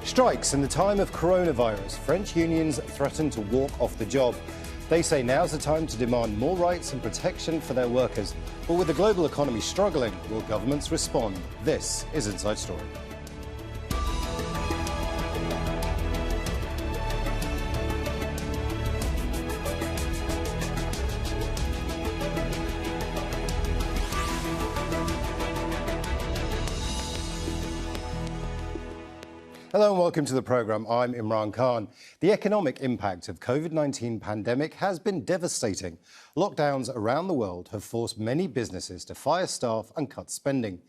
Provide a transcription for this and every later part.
Strikes in the time of coronavirus. French unions threaten to walk off the job. They say now's the time to demand more rights and protection for their workers. But with the global economy struggling, will governments respond? This is Inside Story. Hello and welcome to the programme. I'm Imran Khan. The economic impact of COVID-19 pandemic has been devastating. Lockdowns around the world have forced many businesses to fire staff and cut spending.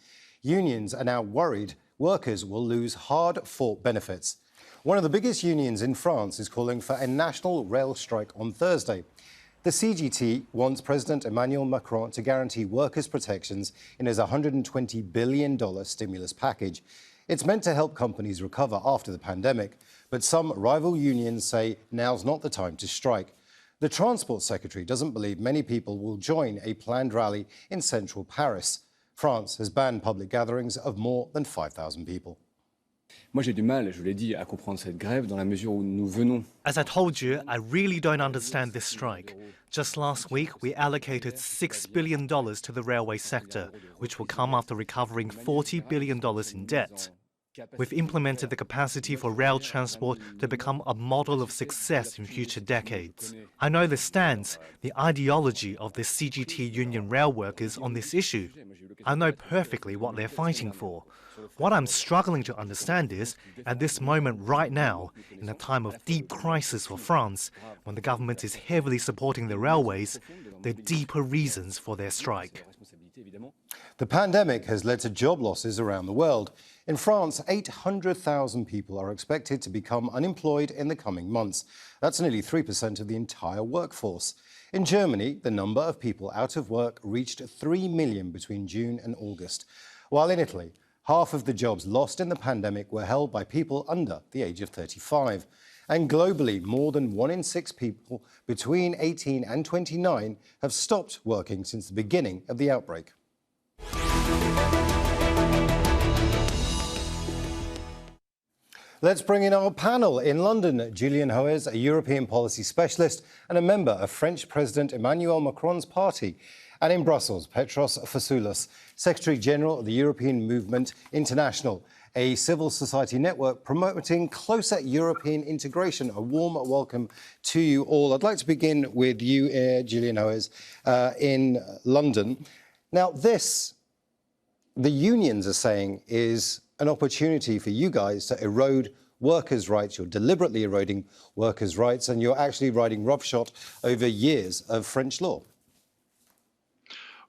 Unions are now worried workers will lose hard-fought benefits. One of the biggest unions in France is calling for a national rail strike on Thursday. The CGT wants President Emmanuel Macron to guarantee workers' protections in his $120 billion stimulus package. It's meant to help companies recover after the pandemic, but some rival unions say now's not the time to strike. The Transport Secretary doesn't believe many people will join a planned rally in central Paris. France has banned public gatherings of more than 5,000 people. Moi, j'ai du mal, je l'ai dit, à comprendre cette grève dans la mesure où nous venons. As I told you, I really don't understand this strike. Just last week, we allocated $6 billion to the railway sector, which will come after recovering $40 billion in debt. We've implemented the capacity for rail transport to become a model of success in future decades. I know the stance, the ideology of the CGT union rail workers on this issue. I know perfectly what they're fighting for. What I'm struggling to understand is, at this moment right now, in a time of deep crisis for France, when the government is heavily supporting the railways, the deeper reasons for their strike. The pandemic has led to job losses around the world. In France, 800,000 people are expected to become unemployed in the coming months. That's nearly 3% of the entire workforce. In Germany, the number of people out of work reached 3 million between June and August. While in Italy, half of the jobs lost in the pandemic were held by people under the age of 35. And globally, more than 1 in 6 people between 18 and 29 have stopped working since the beginning of the outbreak. Let's bring in our panel. In London, Julian Hoes, a European policy specialist and a member of French President Emmanuel Macron's party. And in Brussels, Petros Fassoulas, Secretary General of the European Movement International, a civil society network promoting closer European integration. A warm welcome to you all. I'd like to begin with you, Julian Hoes, in London. Now, the unions are saying, is an opportunity for you guys to erode workers' rights. You're deliberately eroding workers' rights, and you're actually riding roughshod over years of French law.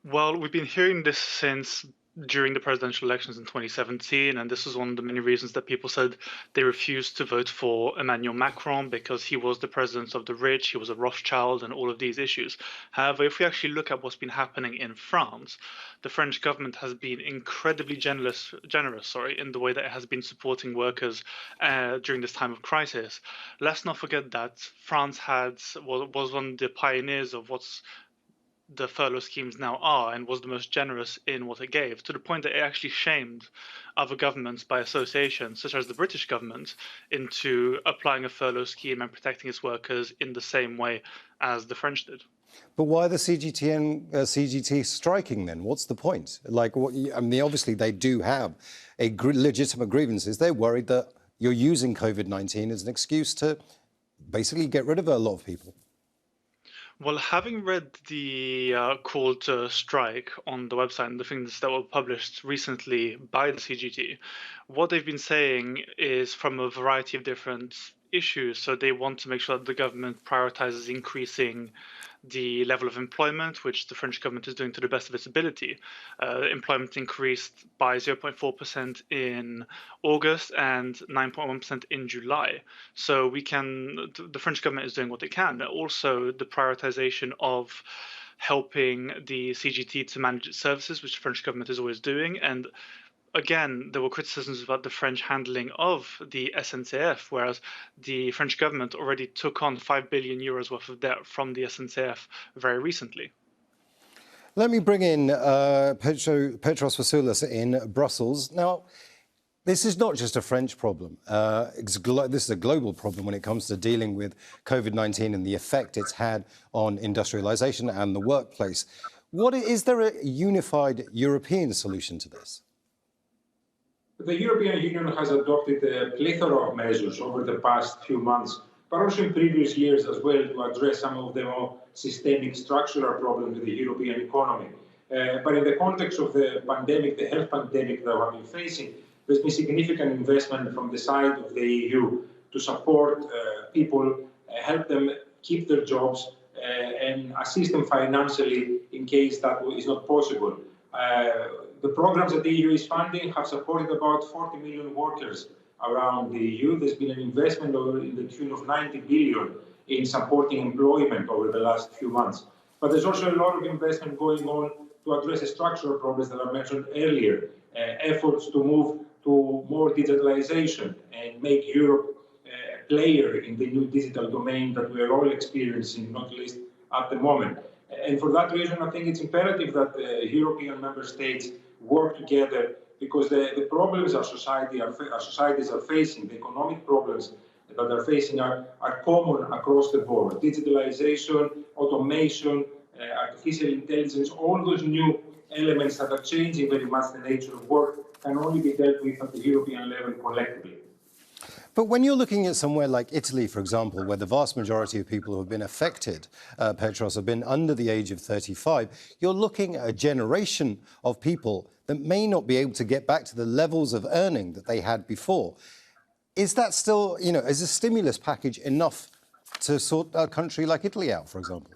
Well, we've been hearing this since during the presidential elections in 2017, and this was one of the many reasons that people said they refused to vote for Emmanuel Macron, because he was the president of the rich, he was a Rothschild, and all of these issues. However, if we actually look at what's been happening in France, the French government has been incredibly generous in the way that it has been supporting workers during this time of crisis. Let's not forget that France was one of the pioneers of what's the furlough schemes now are, and was the most generous in what it gave, to the point that it actually shamed other governments by association, such as the British government, into applying a furlough scheme and protecting its workers in the same way as the French did. But why the CGT and CGT striking then? What's the point? Like, I mean, obviously they do have a legitimate grievances. They're worried that you're using COVID-19 as an excuse to basically get rid of a lot of people. Well, having read the call to strike on the website and the things that were published recently by the CGT, what they've been saying is from a variety of different issues. So they want to make sure that the government prioritizes increasing the level of employment, which the French government is doing to the best of its ability. Employment increased by 0.4% in August and 9.1% in July. So the French government is doing what it can. Also, the prioritization of helping the CGT to manage its services, which the French government is always doing. And again, there were criticisms about the French handling of the SNCF, whereas the French government already took on 5 billion euros worth of debt from the SNCF very recently. Let me bring in Petros Fassoulas in Brussels. Now, This is not just a French problem. This is a global problem when it comes to dealing with COVID-19 and the effect it's had on industrialization and the workplace. Is there a unified European solution to this? The European Union has adopted a plethora of measures over the past few months, but also in previous years as well, to address some of the more systemic structural problems with the European economy. But in the context of the pandemic, the health pandemic that we have been facing, there's been significant investment from the side of the EU to support people, help them keep their jobs, and assist them financially in case that is not possible. The programs that the EU is funding have supported about 40 million workers around the EU. There's been an investment in the tune of 90 billion in supporting employment over the last few months. But there's also a lot of investment going on to address the structural problems that I mentioned earlier, efforts to move to more digitalization and make Europe a player in the new digital domain that we are all experiencing, not least at the moment. And for that reason, I think it's imperative that European member states work together, because the problems our societies are facing, the economic problems that they're facing are common across the board. Digitalization, automation, artificial intelligence, all those new elements that are changing very much the nature of work can only be dealt with at the European level collectively. But when you're looking at somewhere like Italy, for example, where the vast majority of people who have been affected, Petros, have been under the age of 35, you're looking at a generation of people that may not be able to get back to the levels of earning that they had before. Is that still, is a stimulus package enough to sort a country like Italy out, for example?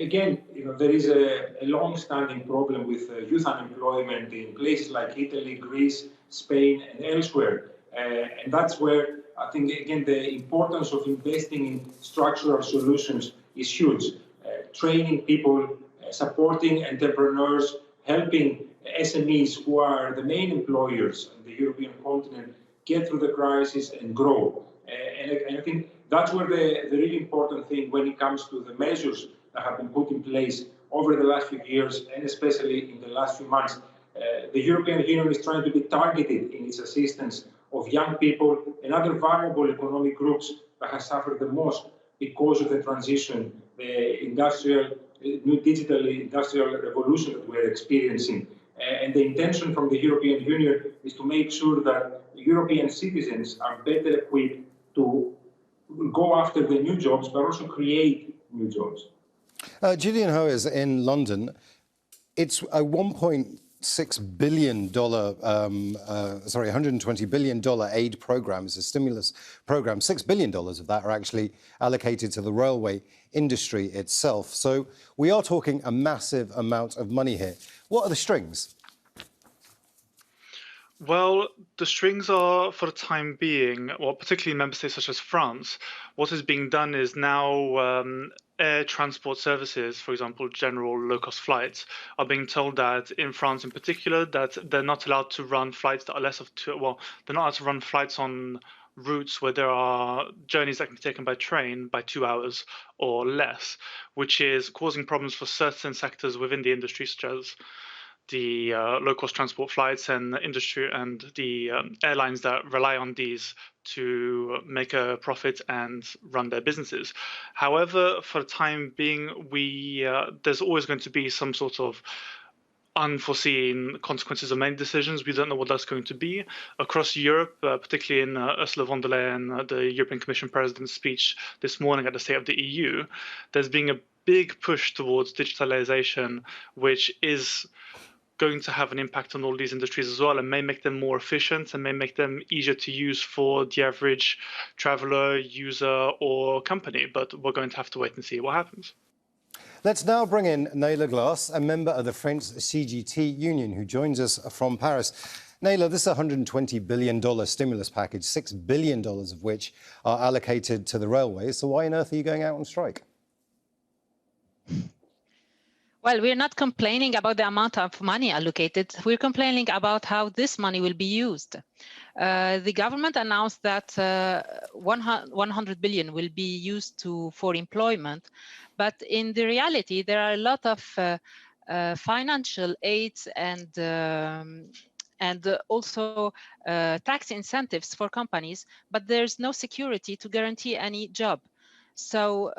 Again, there is a long-standing problem with youth unemployment in places like Italy, Greece, Spain, and elsewhere. And that's where I think, again, the importance of investing in structural solutions is huge. Training people, supporting entrepreneurs, helping SMEs, who are the main employers on the European continent, get through the crisis and grow. And I think that's where the really important thing when it comes to the measures that have been put in place over the last few years, and especially in the last few months. The European Union is trying to be targeted in its assistance of young people and other vulnerable economic groups that have suffered the most because of the transition, the new digital industrial revolution that we're experiencing. And the intention from the European Union is to make sure that European citizens are better equipped to go after the new jobs, but also create new jobs. Gillian Ho is in London. It's a $1.6 billion, $120 billion aid program. It's a stimulus program. $6 billion of that are actually allocated to the railway industry itself. So we are talking a massive amount of money here. What are the strings? Well, the strings are, for the time being, well, particularly in member states such as France, what is being done is now air transport services, for example, general low-cost flights, are being told that in France in particular, that they're not allowed to run flights that are less of two, well, they're not allowed to run flights on routes where there are journeys that can be taken by train by 2 hours or less, which is causing problems for certain sectors within the industry, such as the low-cost transport flights and industry and the airlines that rely on these to make a profit and run their businesses. However, for the time being, there's always going to be some sort of unforeseen consequences of many decisions. We don't know what that's going to be. Across Europe, particularly in Ursula von der Leyen, the European Commission President's speech this morning at the State of the EU, there's been a big push towards digitalization, which is going to have an impact on all these industries as well, and may make them more efficient and may make them easier to use for the average traveler, user, or company. But we're going to have to wait and see what happens. Let's now bring in Nayla, a member of the French CGT union, who joins us from Paris. Nayla, this $120 billion stimulus package, $6 billion of which are allocated to the railways. So why on earth are you going out on strike? Well, we're not complaining about the amount of money allocated. We're complaining about how this money will be used. The government announced that 100 billion will be used for employment, but in the reality, there are a lot of financial aids and and also tax incentives for companies, but there's no security to guarantee any job. So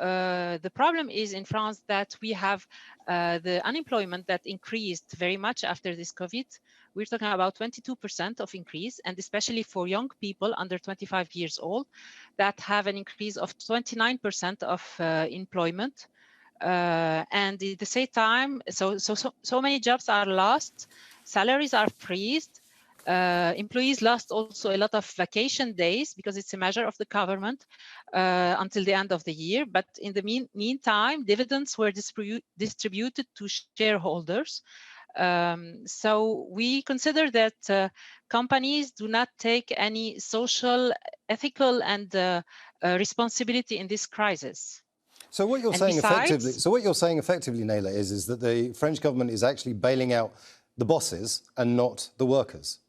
the problem is in France that we have the unemployment that increased very much after this COVID. We're talking about 22% of increase, and especially for young people under 25 years old that have an increase of 29% of employment. And at the same time, so many jobs are lost, salaries are freezed, employees lost also a lot of vacation days because it's a measure of the government until the end of the year. But in the meantime, dividends were distributed to shareholders. So we consider that companies do not take any social, ethical, and responsibility in this crisis. So what you're saying effectively, Nayla, is that the French government is actually bailing out the bosses and not the workers.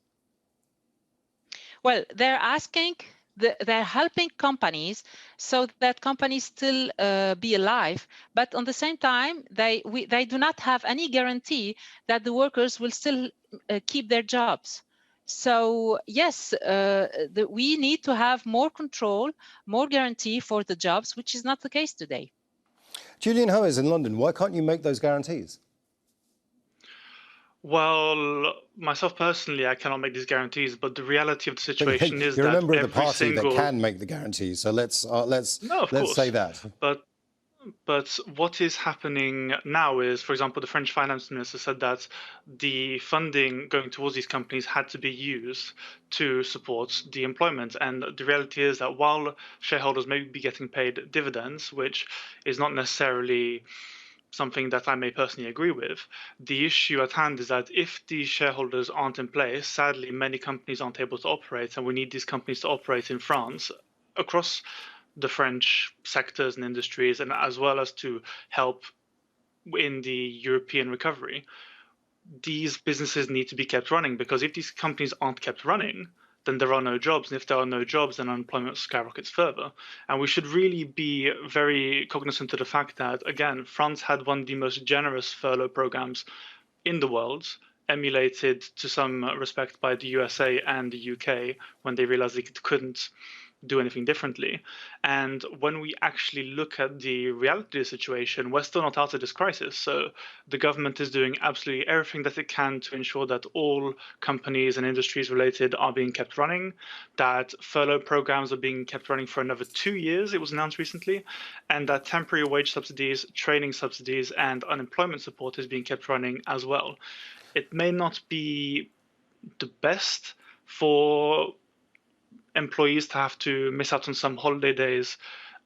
Well, they're helping companies so that companies still be alive, but at the same time, they do not have any guarantee that the workers will still keep their jobs. So yes, we need to have more control, more guarantee for the jobs, which is not the case today. Julian Ho is in London. Why can't you make those guarantees? Well, myself personally, I cannot make these guarantees, but the reality of the situation is that you're a member of the every party single... that can make the guarantees, so let's course. say that. But what is happening now is, for example, the French finance minister said that the funding going towards these companies had to be used to support the employment. And the reality is that while shareholders may be getting paid dividends, which is not necessarily something that I may personally agree with, the issue at hand is that if these shareholders aren't in place, sadly, many companies aren't able to operate, and we need these companies to operate in France across the French sectors and industries, and as well as to help in the European recovery. These businesses need to be kept running, because if these companies aren't kept running, then there are no jobs. And if there are no jobs, then unemployment skyrockets further. And we should really be very cognizant of the fact that, again, France had one of the most generous furlough programs in the world, emulated to some respect by the USA and the UK when they realized they couldn't do anything differently. And when we actually look at the reality of the situation, we're still not out of this crisis. So the government is doing absolutely everything that it can to ensure that all companies and industries related are being kept running, that furlough programs are being kept running for another 2 years, it was announced recently, and that temporary wage subsidies, training subsidies, and unemployment support is being kept running as well. It may not be the best for employees to have to miss out on some holiday days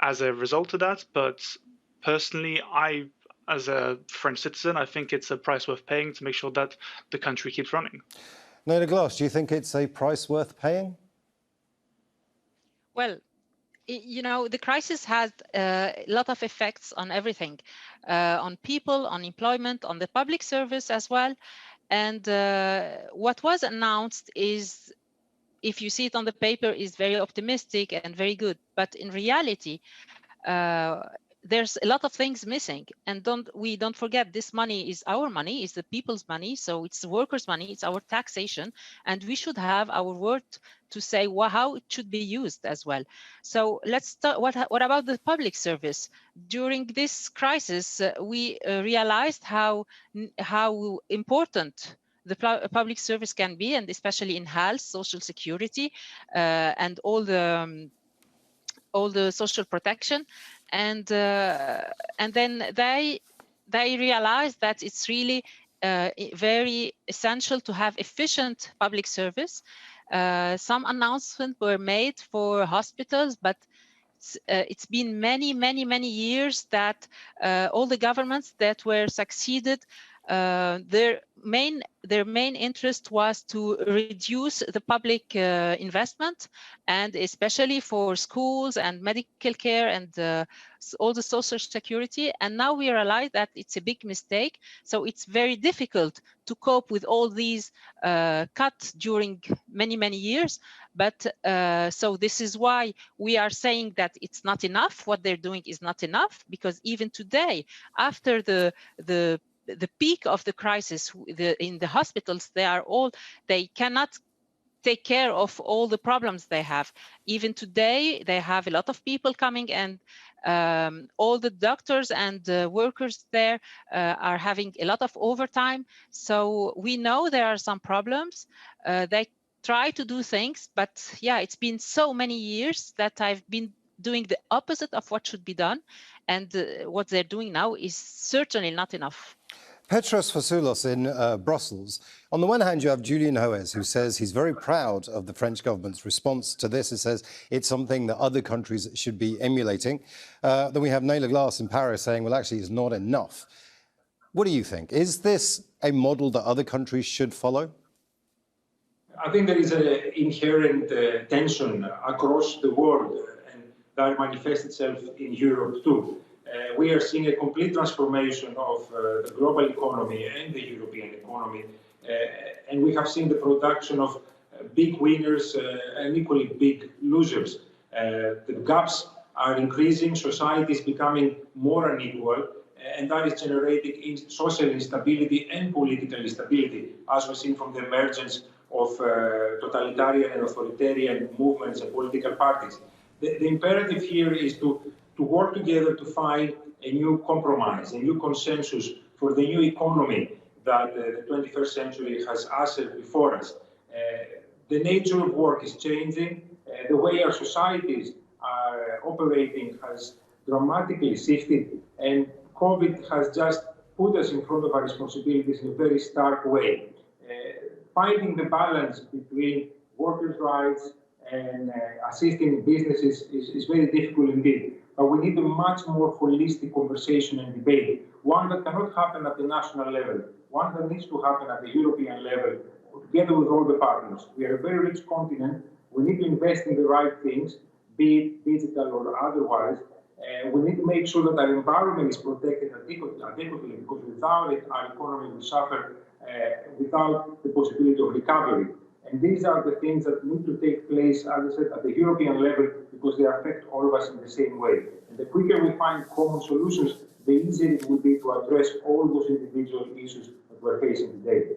as a result of that, but personally, as a French citizen, I think it's a price worth paying to make sure that the country keeps running. Nayla Glaise, do you think it's a price worth paying? Well, you know, the crisis has a lot of effects on everything, on people, on employment, on the public service as well. And what was announced is, if you see it on the paper, is very optimistic and very good. But in reality, there's a lot of things missing. And don't forget, this money is our money, is the people's money. So it's the workers' money, it's our taxation. And we should have our word to say how it should be used as well. So let's start. What about the public service? During this crisis, we realized how important the public service can be, and especially in health, social security, and all the social protection, and then they realized that it's really very essential to have efficient public service. Some announcements were made for hospitals, but it's been many years that all the governments that were succeeded, their main interest was to reduce the public investment, and especially for schools and medical care and all the social security. And now we realize that it's a big mistake. So it's very difficult to cope with all these cuts during many years. But so this is why we are saying that it's not enough. What they're doing is not enough, because even today, after the the peak of the crisis in the hospitals, they cannot take care of all the problems they have. Even today, they have a lot of people coming, and all the doctors and workers there are having a lot of overtime. So we know there are some problems. They try to do things, but yeah, it's been so many years that I've been doing the opposite of what should be done. And what they're doing now is certainly not enough. Petros Fassoulas in Brussels. On the one hand, you have Julian Hoes, who says he's very proud of the French government's response to this. He says it's something that other countries should be emulating. Then we have Nayla Glaise in Paris saying, well, actually, it's not enough. What do you think? Is this a model that other countries should follow? I think there is an inherent tension across the world, and that manifests itself in Europe too. We are seeing a complete transformation of the global economy and the European economy, and we have seen the production of big winners and equally big losers. The gaps are increasing, society is becoming more unequal, and that is generating social instability and political instability, as we've seen from the emergence of totalitarian and authoritarian movements and political parties. The imperative here is to work together to find a new compromise, a new consensus for the new economy that the 21st century has ushered before us. The nature of work is changing. The way our societies are operating has dramatically shifted, and COVID has just put us in front of our responsibilities in a very stark way. Finding the balance between workers' rights and assisting businesses is very difficult indeed. But we need a much more holistic conversation and debate, one that cannot happen at the national level, one that needs to happen at the European level, together with all the partners. We are a very rich continent. We need to invest in the right things, be it digital or otherwise. We need to make sure that our environment is protected adequately, because without it, our economy will suffer without the possibility of recovery. And these are the things that need to take place, as I said, at the European level, because they affect all of us in the same way. And the quicker we find common solutions, the easier it will be to address all those individual issues that we're facing today.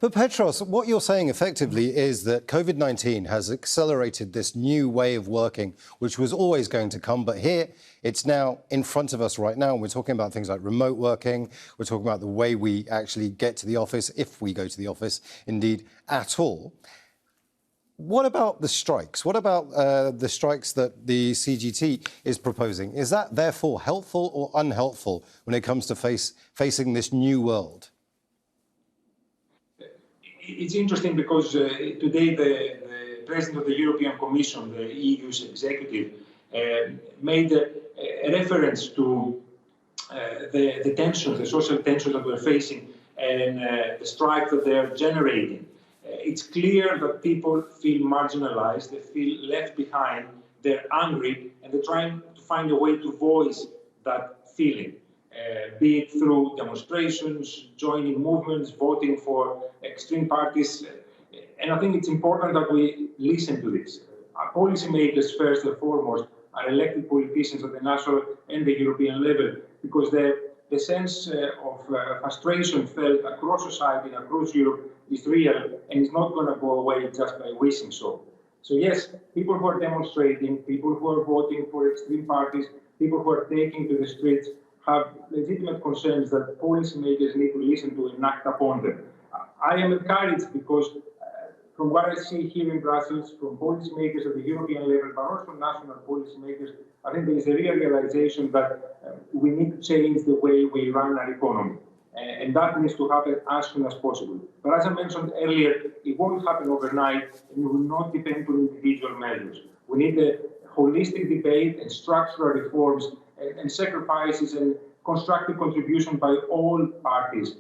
But Petros, what you're saying effectively is that COVID-19 has accelerated this new way of working, which was always going to come. But here, it's now in front of us right now. And we're talking about things like remote working. We're talking about the way we actually get to the office, if we go to the office, indeed, at all. What about the strikes? What about the strikes that the CGT is proposing? Is that therefore helpful or unhelpful when it comes to facing this new world? It's interesting because today the President of the European Commission, the EU's executive, made a reference to the tensions, the social tensions that we're facing, and the strike that they're generating. It's clear that people feel marginalized, they feel left behind, they're angry, and they're trying to find a way to voice that feeling. Be it through demonstrations, joining movements, voting for extreme parties. And I think it's important that we listen to this. Our policymakers, first and foremost, are elected politicians at the national and the European level, because the sense of frustration felt across society and across Europe is real, and it's not going to go away just by wishing so. So yes, people who are demonstrating, people who are voting for extreme parties, people who are taking to the streets, have legitimate concerns that policymakers need to listen to and act upon them. I am encouraged because from what I see here in Brussels, from policymakers at the European level, but also national policymakers, I think there is a real realization that we need to change the way we run our economy. And that needs to happen as soon as possible. But as I mentioned earlier, it won't happen overnight, and it will not depend on individual measures. We need a holistic debate and structural reforms and sacrifices and constructive contribution by all parties,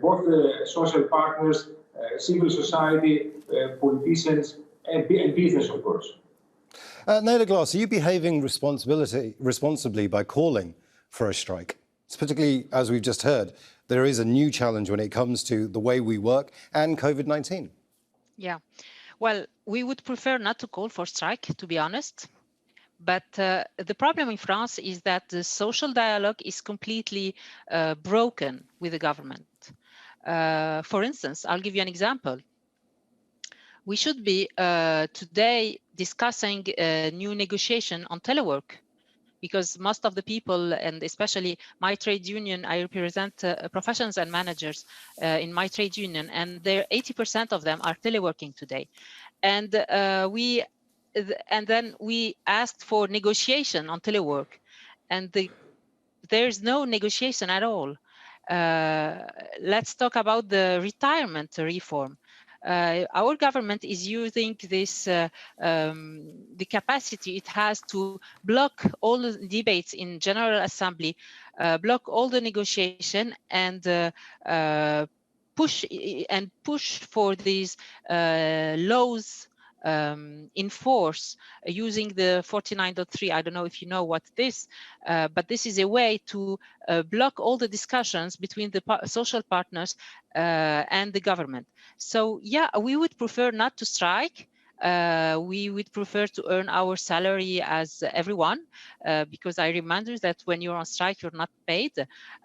both the social partners, civil society, politicians, and business, of course. Nayla Glaise, are you behaving responsibly by calling for a strike? It's particularly, as we've just heard, there is a new challenge when it comes to the way we work and COVID-19. Yeah, well, we would prefer not to call for strike, to be honest. But the problem in France is that the social dialogue is completely broken with the government. For instance, I'll give you an example. We should be today discussing a new negotiation on telework, because most of the people, and especially my trade union, I represent professionals and managers in my trade union, and 80% of them are teleworking today. And then we asked for negotiation on telework, and there's no negotiation at all. Let's talk about the retirement reform. Our government is using this the capacity it has to block all the debates in General Assembly, block all the negotiation, and push for these laws in force using the 49.3. I don't know if you know what this, but this is a way to block all the discussions between the social partners and the government. So yeah, we would prefer not to strike. We would prefer to earn our salary as everyone, because I remind you that when you're on strike, you're not paid.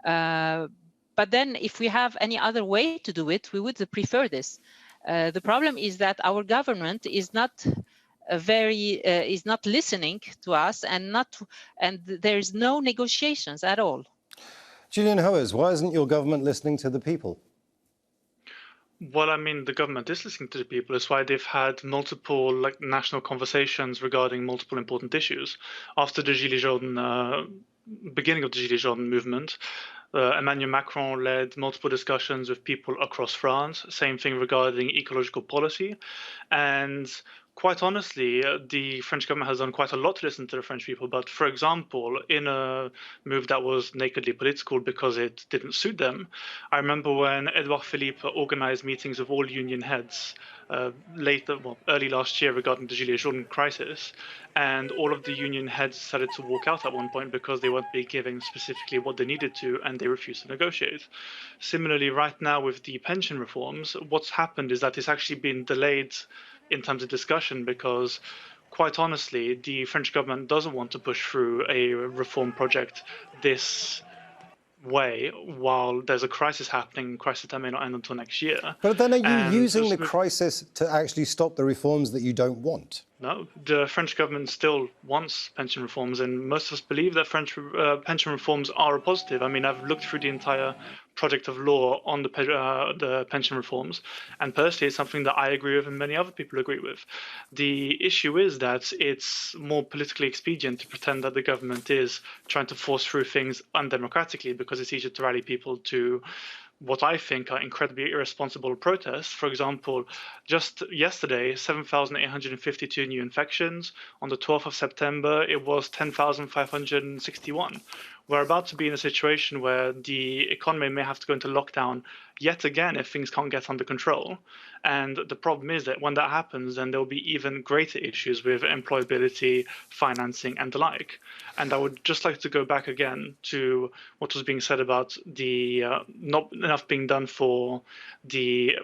But then if we have any other way to do it, we would prefer this. The problem is that our government is not is not listening to us, and there's no negotiations at all. Julian Hoers, why isn't your government listening to the people? Well, I mean, the government is listening to the people. It's why they've had multiple national conversations regarding multiple important issues. After the Gilets jaunes, beginning of the Gilets jaunes movement, Emmanuel Macron led multiple discussions with people across France, same thing regarding ecological policy. And quite honestly, the French government has done quite a lot to listen to the French people. But for example, in a move that was nakedly political because it didn't suit them, I remember when Edouard Philippe organized meetings with all union heads early last year regarding the Gilets jaunes crisis, and all of the union heads decided to walk out at one point because they weren't being given specifically what they needed to, and they refused to negotiate. Similarly, right now with the pension reforms, what's happened is that it's actually been delayed in terms of discussion because, quite honestly, the French government doesn't want to push through a reform project this way while there's a crisis happening, a crisis that may not end until next year. But then are you using the crisis to actually stop the reforms that you don't want? No, the French government still wants pension reforms, and most of us believe that French pension reforms are a positive. I mean, I've looked through the entire project of law on the pension reforms, and personally, it's something that I agree with and many other people agree with. The issue is that it's more politically expedient to pretend that the government is trying to force through things undemocratically because it's easier to rally people to what I think are incredibly irresponsible protests. For example, just yesterday, 7,852 new infections. On the 12th of September, it was 10,561. We're about to be in a situation where the economy may have to go into lockdown yet again if things can't get under control. And the problem is that when that happens, then there will be even greater issues with employability, financing, and the like. And I would just like to go back again to what was being said about the not enough being done for the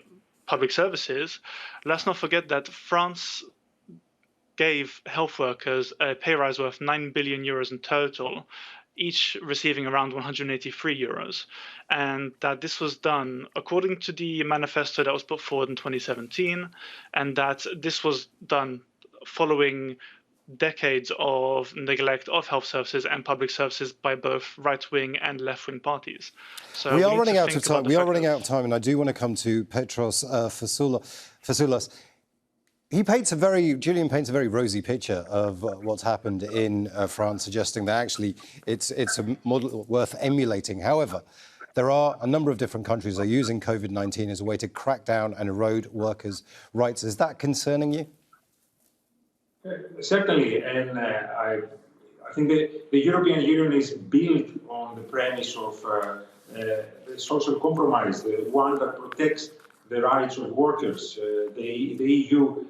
public services. Let's not forget that France gave health workers a pay rise worth 9 billion euros in total, each receiving around 183 euros. And that this was done according to the manifesto that was put forward in 2017, and that this was done following decades of neglect of health services and public services by both right-wing and left-wing parties. So we are running out of time. We are running out of time, and I do want to come to Petros Fassoulas. Julian paints a very rosy picture of what's happened in France, suggesting that actually it's a model worth emulating. However, there are a number of different countries that are using COVID-19 as a way to crack down and erode workers' rights. Is that concerning you? Certainly, and I think the European Union is built on the premise of social compromise, the one that protects the rights of workers. The EU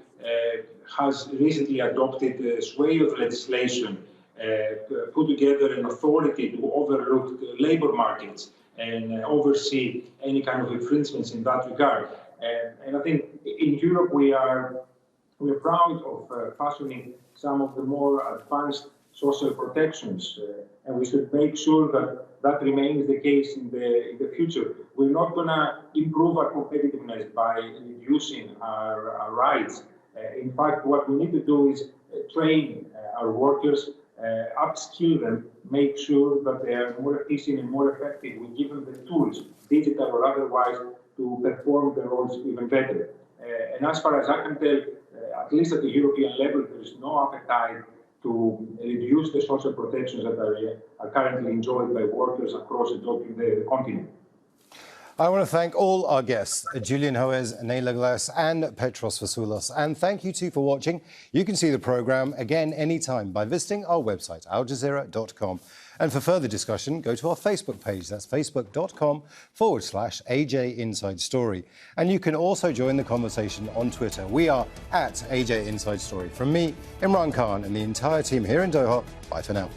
has recently adopted a sway of legislation, put together an authority to overlook the labour markets and oversee any kind of infringements in that regard. And I think in Europe we are we're proud of fashioning some of the more advanced social protections, and we should make sure that that remains the case in the future. We're not going to improve our competitiveness by reducing our rights. In fact, what we need to do is train our workers, upskill them, make sure that they are more efficient and more effective. We give them the tools, digital or otherwise, to perform their roles even better. And as far as I can tell, at least at the European level, there is no appetite to reduce the social protections that are currently enjoyed by workers across the continent. I want to thank all our guests, Julian Hoes, Nayla Glaise and Petros Fassoulas. And thank you too for watching. You can see the programme again anytime by visiting our website, aljazeera.com. And for further discussion, go to our Facebook page. That's facebook.com/AJ Inside Story. And you can also join the conversation on Twitter. We are at AJ Inside Story. From me, Imran Khan, and the entire team here in Doha, bye for now.